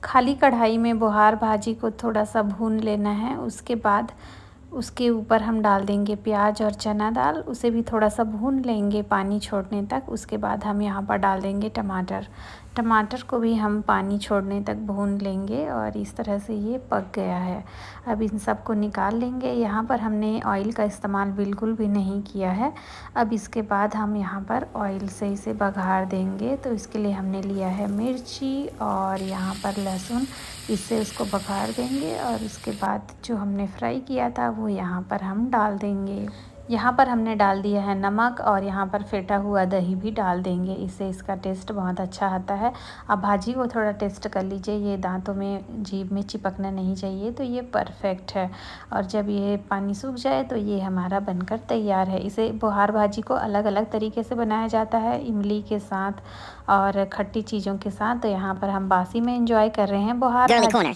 खाली कढ़ाई में बुहार भाजी को थोड़ा सा भून लेना है। उसके बाद उसके ऊपर हम डाल देंगे प्याज और चना दाल, उसे भी थोड़ा सा भून लेंगे पानी छोड़ने तक। उसके बाद हम यहाँ पर डाल देंगे टमाटर। टमाटर को भी हम पानी छोड़ने तक भून लेंगे और इस तरह से ये पक गया है। अब इन सबको निकाल लेंगे। यहाँ पर हमने ऑयल का इस्तेमाल बिल्कुल भी नहीं किया है। अब इसके बाद हम यहाँ पर ऑयल से इसे बघार देंगे। तो इसके लिए हमने लिया है मिर्ची और यहाँ पर लहसुन, इससे उसको बघार देंगे और उसके बाद जो हमने फ्राई किया था वो यहाँ पर हम डाल देंगे। यहाँ पर हमने डाल दिया है नमक और यहाँ पर फेटा हुआ दही भी डाल देंगे, इससे इसका टेस्ट बहुत अच्छा आता है। अब भाजी को थोड़ा टेस्ट कर लीजिए, ये दांतों में जीभ में चिपकना नहीं चाहिए, तो ये परफेक्ट है। और जब ये पानी सूख जाए तो ये हमारा बनकर तैयार है। इसे बुहार भाजी को अलग अलग तरीके से बनाया जाता है, इमली के साथ और खट्टी चीज़ों के साथ। तो यहाँ पर हम बासी में एंजॉय कर रहे हैं बुहार भाजी।